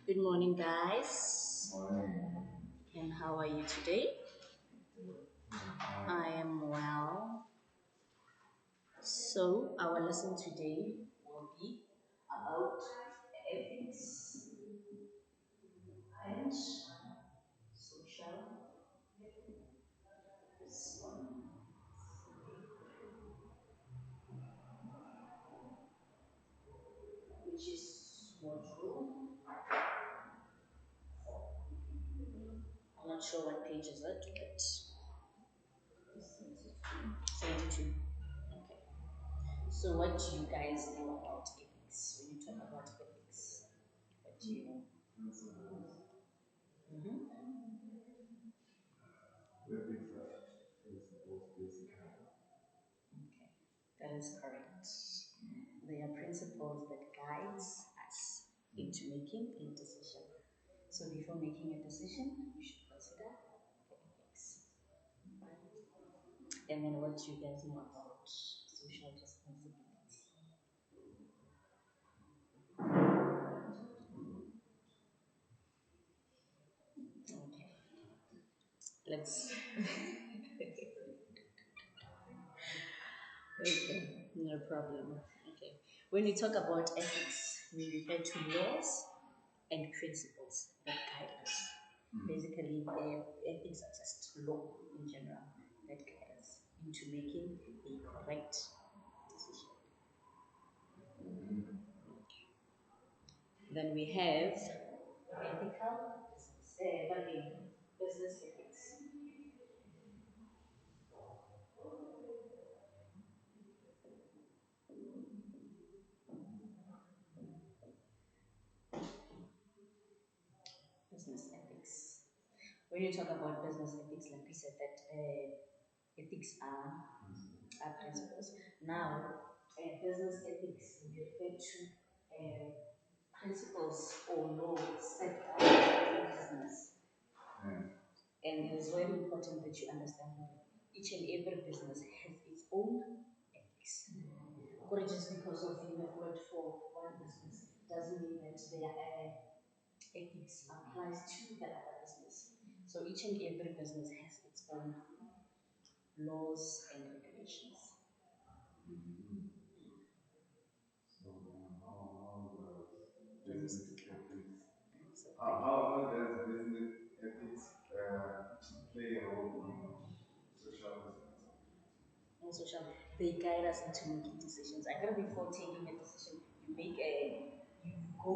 Good morning, guys. And how are you today? I am well. So, our lesson today will be about ethics and social which is module. I'm not sure what page is it, but 72. Okay. So, what do you guys know about ethics? When you talk about ethics, what do you know? Okay, that is correct. They are principles that guides us into making a decision. So before making a decision, you should consider the ethics. And then what you guys know about social responsibility. Okay, let's. Okay, no problem. Okay, when we talk about ethics, we refer to laws and principles that guide us. Basically, ethics are just law in general that guide us into making a correct decision. Then we have ethical business ethics. Business ethics. When you talk about business ethics, like we said that ethics are principles. Now, business ethics we refer to principles or laws set out in business. And it is very important that you understand that each and every business has its own ethics. Or just because of you have worked for one business doesn't mean that their ethics applies to the other business. So each and every business has its own laws and regulations. Can you speak up? So, how does business ethics play a role in social responsibility? In social, they guide us into making decisions. I think before taking a decision, you go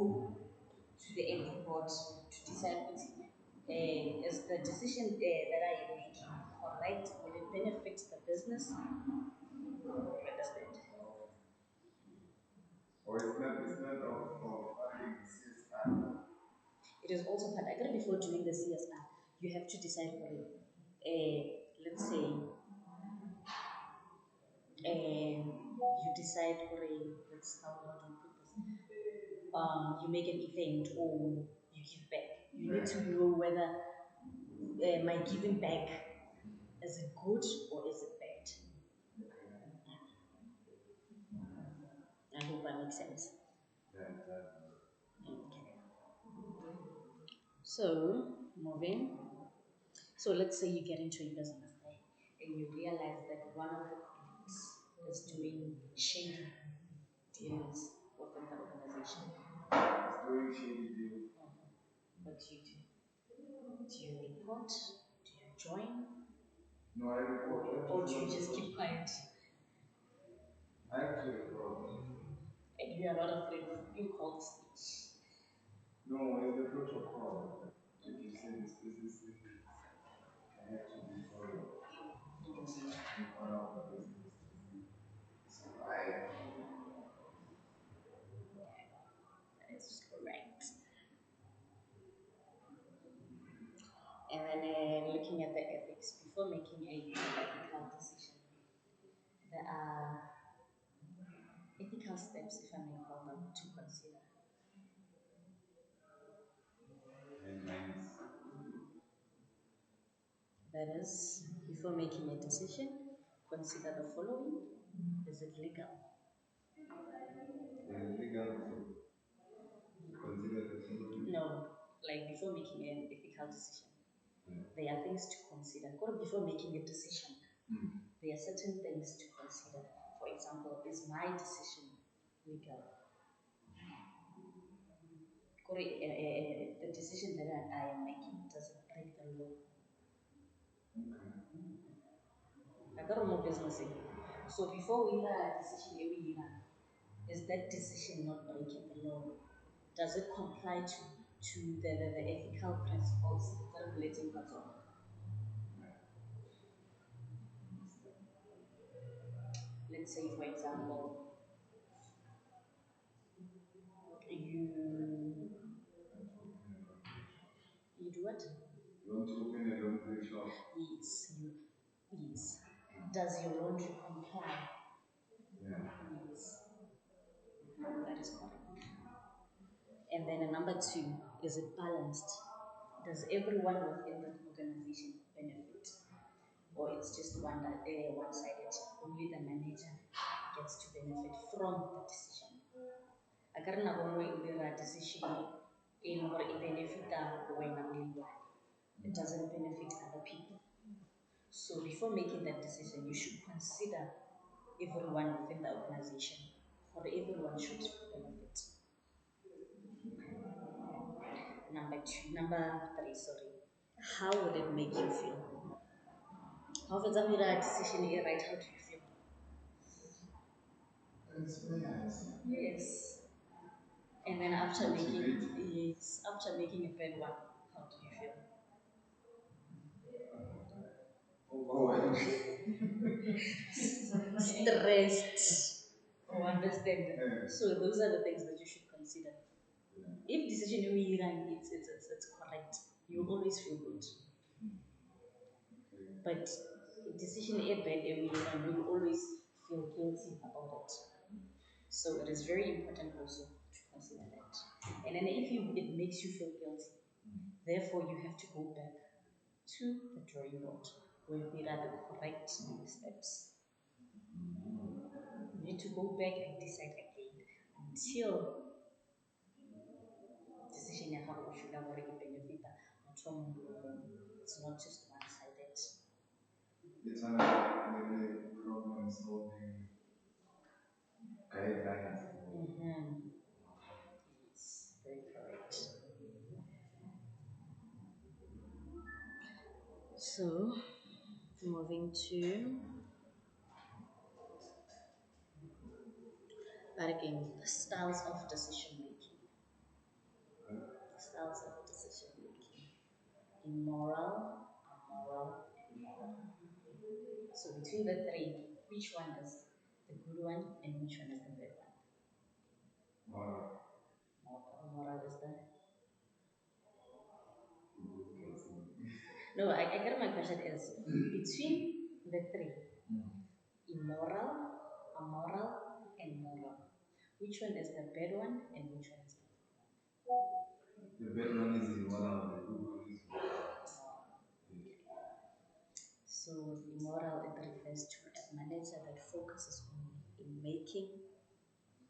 to the ethic board to decide is the decision that I am making correct? Will it benefit the business? You understand? Or it's not of having CSR. It is also part. I got before doing the CSR, you have to decide for it. Let's say, you decide for a. Let's how do you put this? You make an event or you give back. You need to know whether my giving back is it good or is it bad. I hope that makes sense. Okay. So moving. So let's say you get into a business day and you realize that one of your colleagues is doing shady deals within the organization. It's doing shady deals. What do you do? Do you report? Do you join? No, I report. Or do you just keep quiet? I actually report. And you are not afraid of being called snitch? No, it's the protocol. Like you said, this I have to be followed. In order of the business to survive. That is correct. And then looking at the ethics before making a ethical decision, there are ethical steps, if I may call them, to consider. And that is, before making a decision, consider the following. Is it legal? Is it legal to consider the following? No. like before making an ethical decision, there are things to consider. Or before making a decision, there are certain things to consider. For example, is my decision legal? Or the decision that I am making, does it break the law? I got more business in. So before we have a decision every year, is that decision not breaking the law? Does it comply to the ethical principles regulating control? Let's say, for example, you you do what? You want to open a laundry shop? Yes, yes. Does your laundry comply? Yeah. Yes, that is correct. And then number two, is it balanced? Does everyone within the organization benefit? Or it's just one-sided? Only the manager gets to benefit from the decision. Akarena bongo indira decision in or benefita when it doesn't benefit other people. So before making that decision, you should consider everyone within the organization, or everyone should benefit. Number three, sorry. How would it make you feel? How would that decision here, right? How do you feel? Yes. And then after making a bad one, how do you feel? Overwhelmed. Stressed. Oh, understand. So those are the things that you should consider. If decision you run it's correct, you always feel good. But decision A bad you run, you always feel guilty about it. So it is very important also to consider that. And then if it makes you feel guilty, therefore you have to go back to the drawing board where there are the correct steps. You need to go back and decide again until decision ya gago o feel gore e benefita motho o mongwe le mongwe. It's not just one-sided. It's another problem solving guidelines. Yes, very correct. So, moving to that again, the styles of decision making. Styles of decision making. Immoral, amoral, and moral. So between the three, which one is the good one and which one is the bad one? Moral. Moral is the. No, I get my question is between the three, immoral, amoral, and moral. Which one is the bad one and which one is the good one? The bad one is immoral, the good one is moral. So immoral, it refers to a manager that focuses only in making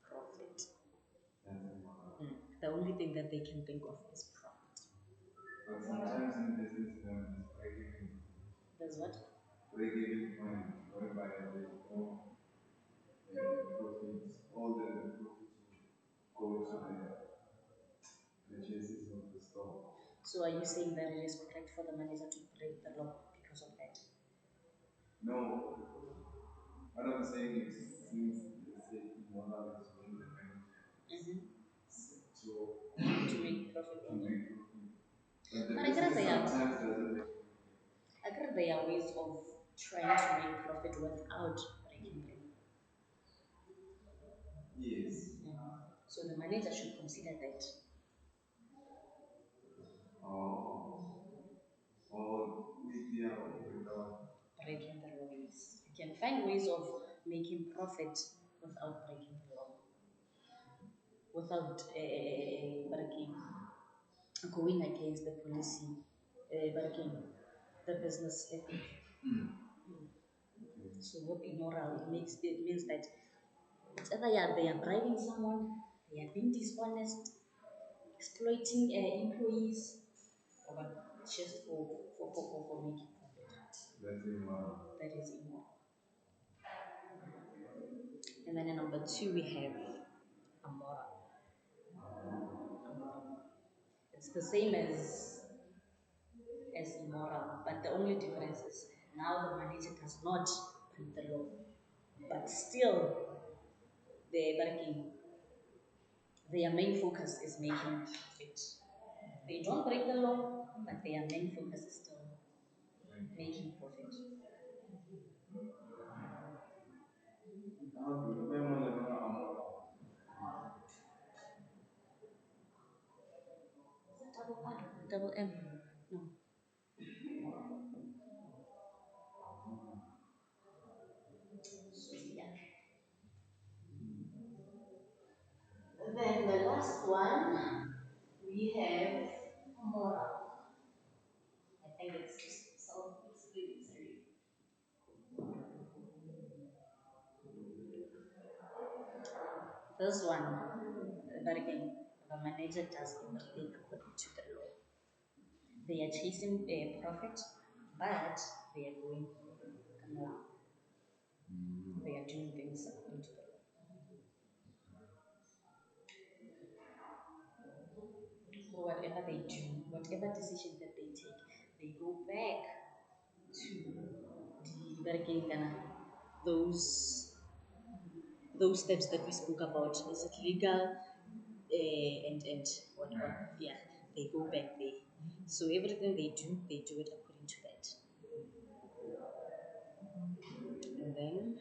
profit. The only thing that they can think of is profit. But sometimes in business, there's break-even. There's what? Break-even point, whereby there's no profits. All the profits go to the purchases of the store. So are you saying that it is correct for the manager to break the law because of that? No. What I'm saying is, since the safety model is when the manager to make profit. But I guess there are ways of trying to make profit without breaking the law. Yes. So the manager should consider that. Or without breaking the law. Yes. You can find ways of making profit without breaking the law. Without breaking, going against the policy, breaking the business ethic. So what immoral means that it's either they are bribing someone, they are being dishonest, exploiting employees, but just for making profit. That is immoral. And then in number two, we have amoral. It's the same as immoral, but the only difference is now the manager does not break the law, but still they're working. Their main focus is making profit. They don't break the law, but their main focus is still making profit. Double R, double M. No. So, yeah. Then the last one we have moral. I think it's just self-explanatory. This one, but again, the manager does everything according to the law. They are chasing a profit, but they are going more. They are doing things according to the law. So whatever they do, whatever decision that they take, they go back to the bargaining, those those steps that we spoke about. Is it legal? And what? Yeah, they go back there. So everything they do it according to that. And then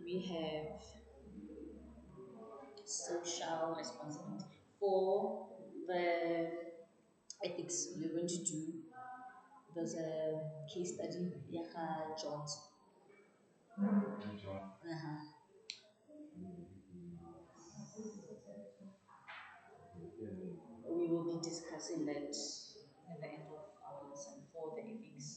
we have social responsibility for the ethics. We're going to do. There's a case study. Yaha Jones. Uh-huh. We will be discussing that at the end of our lesson for the ethics.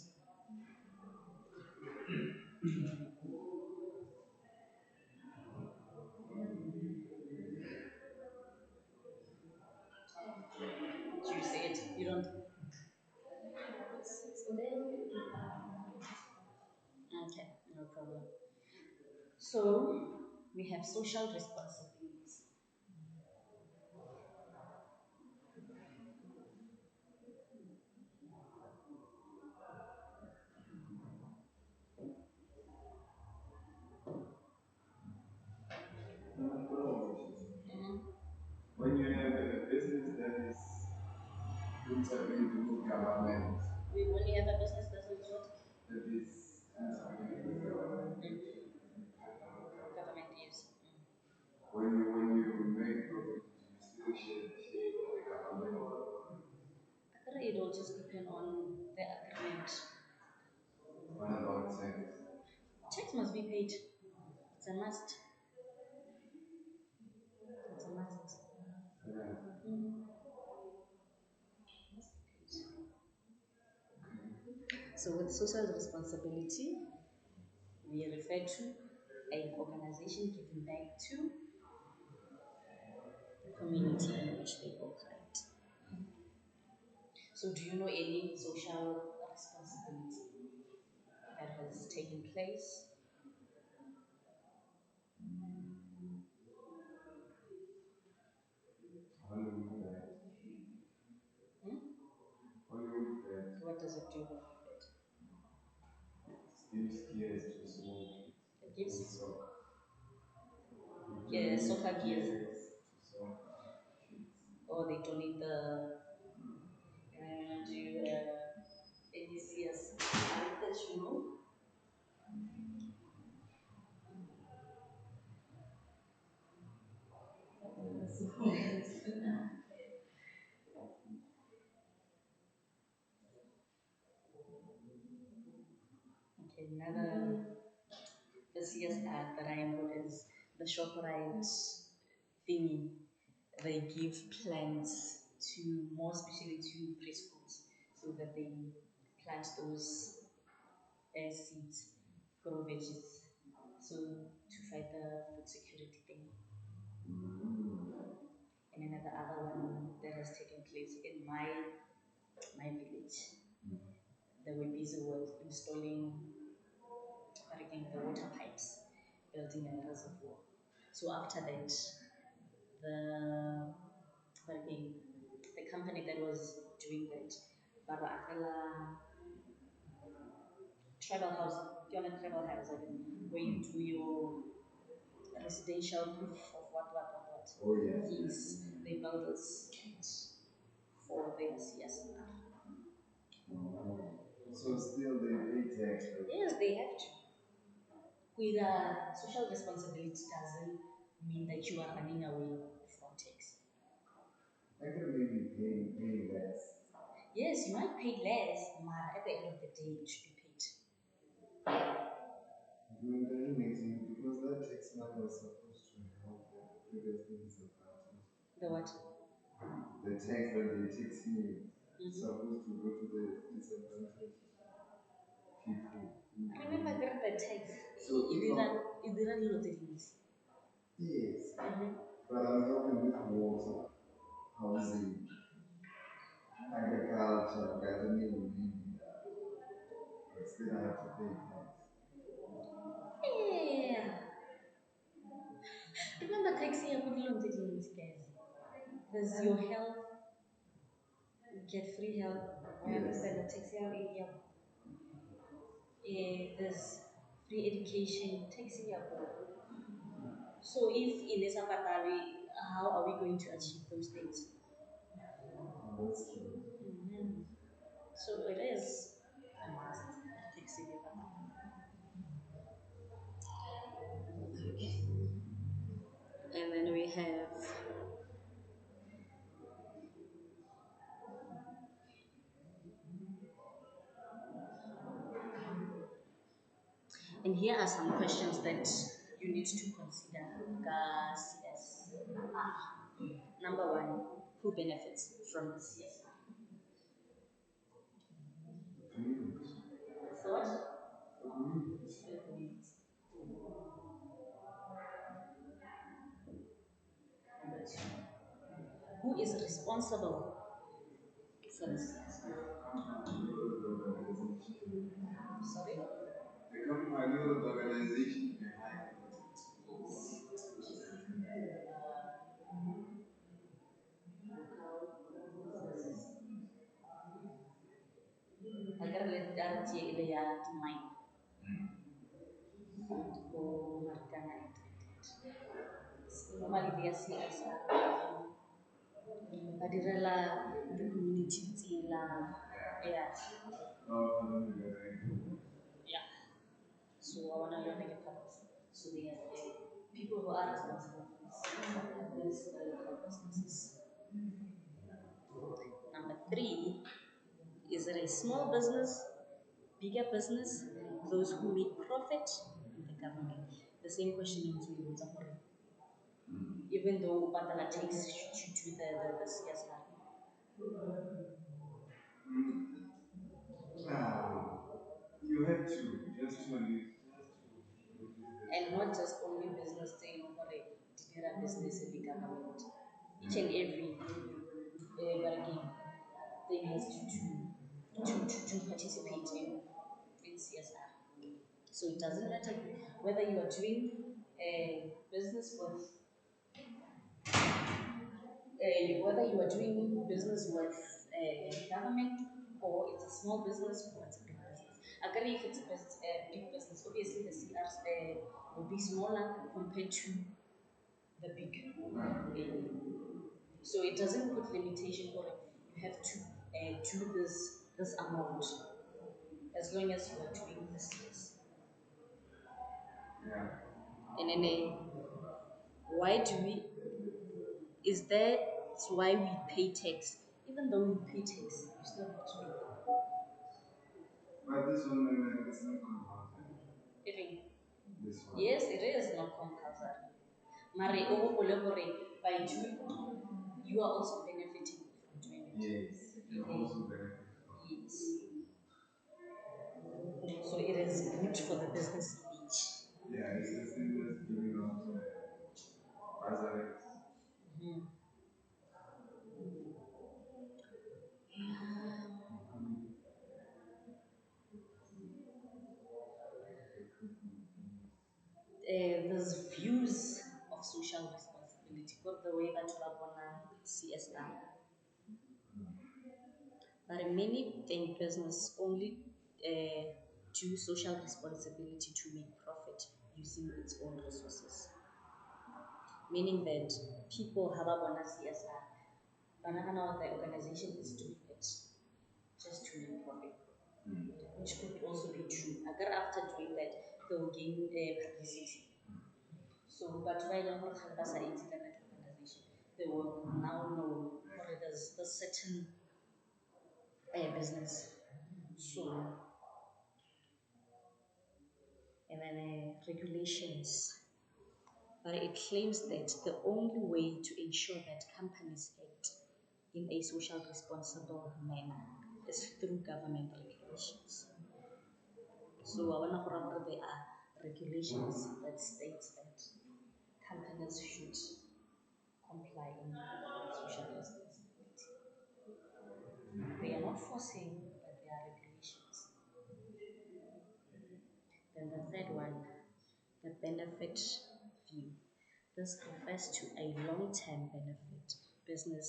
Do you say it? You don't. Okay, no problem. So we have social responsibilities. When you have a business that is interviewed with government, when you have a business that is what? That is interviewed with government. Government use. When you make profit, you still share with the government. It will just depend on the agreement. What about tax? Tax must be paid. It's a must. It's a must. Yeah. So with social responsibility, we refer to an organization giving back to the community in which they operate. So do you know any social responsibility that has taken place? Hmm? What does it do with it? Gives gears to small. It gives yeah, soccer gears. Or they donate the to ABCS. That you know. Okay, another the CSR that I know is the ShopRite thingy. They give plants to more especially to preschools so that they plant those seeds, grow veggies. So to fight the food security thing. And then the other one that has taken place in my village. They were busy with installing again the water pipes, building a reservoir. So after that, the again the company that was doing that, Bara Akala tribal house, Fiona tribal house, I mean, where you do your residential roof of what. Oh, yes. Yes, they build this for their CSR. So still they pay tax. Yes, they have to. With social responsibility doesn't mean that you are running away from tax. I could maybe pay less. Yes, you might pay less, but at the end of the day, you should be paid. It doesn't make sense because that tax money was supposed to help the previously disadvantaged. The what? The tax that they tax you is Mm-hmm. supposed to go to the disadvantaged people. Remember that the tax, So if it didn't know the things. yes, Mm-hmm. but I'm helping with water, housing, agriculture, gardening, maybe, but still I have to pay tax. Yeah. Remember taxi ya kudilong the things, guys. There's your health, you get free health. I Yes. understand the taxi area. There's free education, taxi ya. So if in Esapatari, how are we going to achieve those things? That's true. Mhm. So it is a must. Taxi and then we have, and here are some questions that you need to consider. CS. Number one, who benefits from the CSR? Community. So what? Community. The communities. Number two, who is responsible for the CSR? Sorry? I know the organization behind it. Yes. Which is local businesses. Agar lihat ile ya main o markana normally dia CSR adirela the community tsila yeah yeah so I want to learn the purpose so they have people who are responsible for this local businesses. Number three, is it a small business, bigger business, those who make profit, and the government? The same question in Zulu. Even though Batala takes to the CSR. You had to, just to leave. And not just only business thing, or a business in the government. Each and every bargain thing has to participate in CSR. So it doesn't matter whether you are doing a business with whether you are doing business with government or it's a small business or it's a big business. Agree if it's a big business, obviously the CRs will be smaller compared to the big. So it doesn't put limitation for it. You have to do this amount as long as you are doing this. Yes. Yeah. And then why do we? Is that why we pay tax? Even though we pay tax, you still have to pay. But this one, it's not compulsory. Even This one. yes, it is not compulsory. Mari by doing, you are also benefiting from doing it. Yes, you also benefit from it. Yes. So it is good for the business image. Yeah, it's the same as giving out bursaries. Mhm. there's views of social responsibility. Got the way that CSR. But many think business only do social responsibility to make profit using its own resources. Meaning that people have a bonus CSR. But now the organization is doing it just to make profit, which could also be true. Agar after doing that, they will gain publicity. So, but why don't Khalbasa internet organization? They will now know or there's a certain business. So, and then regulations. But it claims that the only way to ensure that companies act in a social responsible manner is through government regulations. So there are regulations that states that companies should comply in social responsibility. They are not forcing, but they are regulations. Then the third one, the benefit view. This refers to a long-term benefit business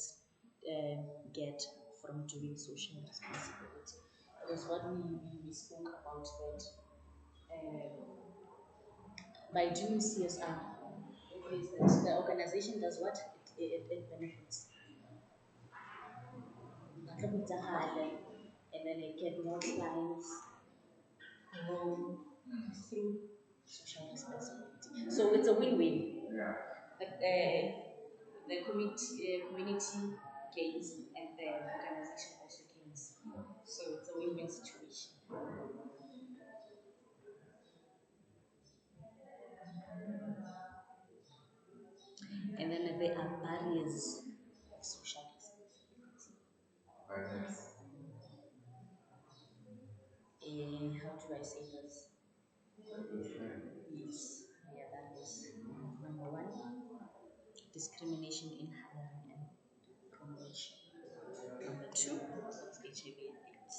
get from doing social responsibility. It is what we spoke about that by doing CSR, it means that the organization does what? It benefits. And then they get more clients, grow through social responsibility. So it's a win-win. Yeah. The community gains and the organization also gains. So it's a win-win situation. And then there are barriers of social responsibility. Barriers. How do I say this? Yes, yeah, barriers. Number one, discrimination in hiring and promotion. Number two, what's HIV and AIDS?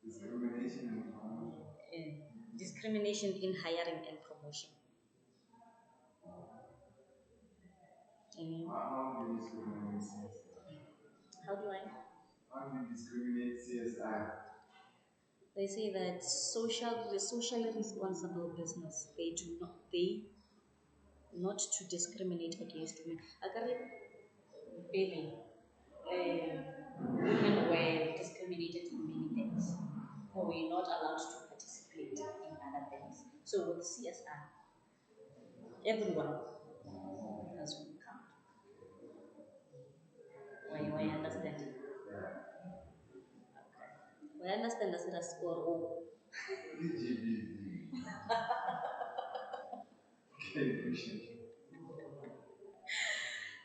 Discrimination in promotion. Discrimination in hiring and promotion. How do you discriminate CSR? How do I? How do you discriminate CSR? They say that the socially responsible business, they not to discriminate against women. Agar really, women were discriminated in many things. They were not allowed to participate in other things. So with CSR, everyone has will count. Why understand it? Okay. Why understand that it has score O.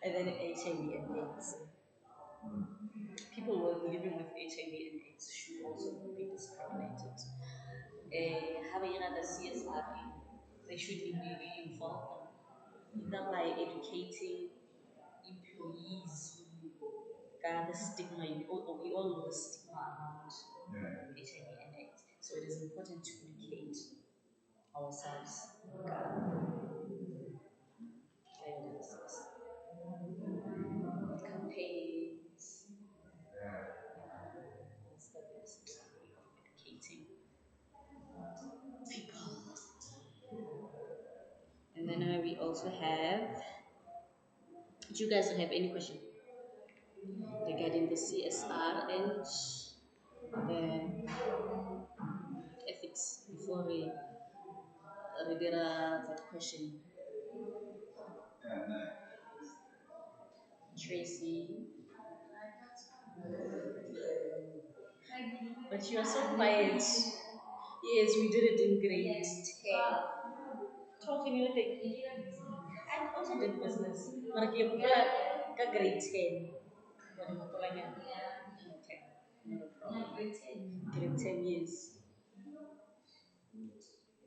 And then HIV and AIDS. People who are living with HIV and AIDS should also be discriminated. Having the CSR, they should involve them either by educating employees, the stigma, we all know the stigma around HIV and AIDS. So it is important to educate ourselves. Campaigns. That's the best way of educating people. And then we also have. Do you guys have any question regarding the CSR and the ethics before we read that question? Tracy. But you are so quiet. Yes, we did it in grade 10. 12 in your thing. I also did business. But I came grade 10. What do you call it? 10. No problem. Grade 10 years.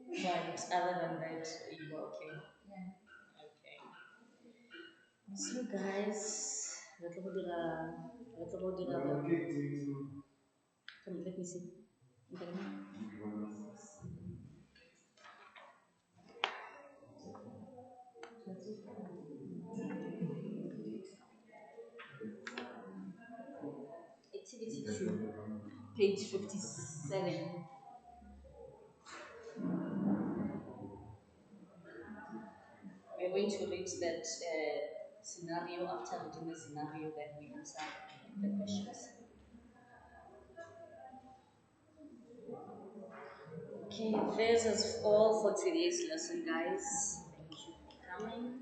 But other than that, you were okay. Okay. So guys, let's go to come, let me see. Okay. Activity 2, page 57. We're going to read that scenario. After reading the scenario, then we answer the questions. Okay, this is all for today's lesson, guys. Thank you for coming.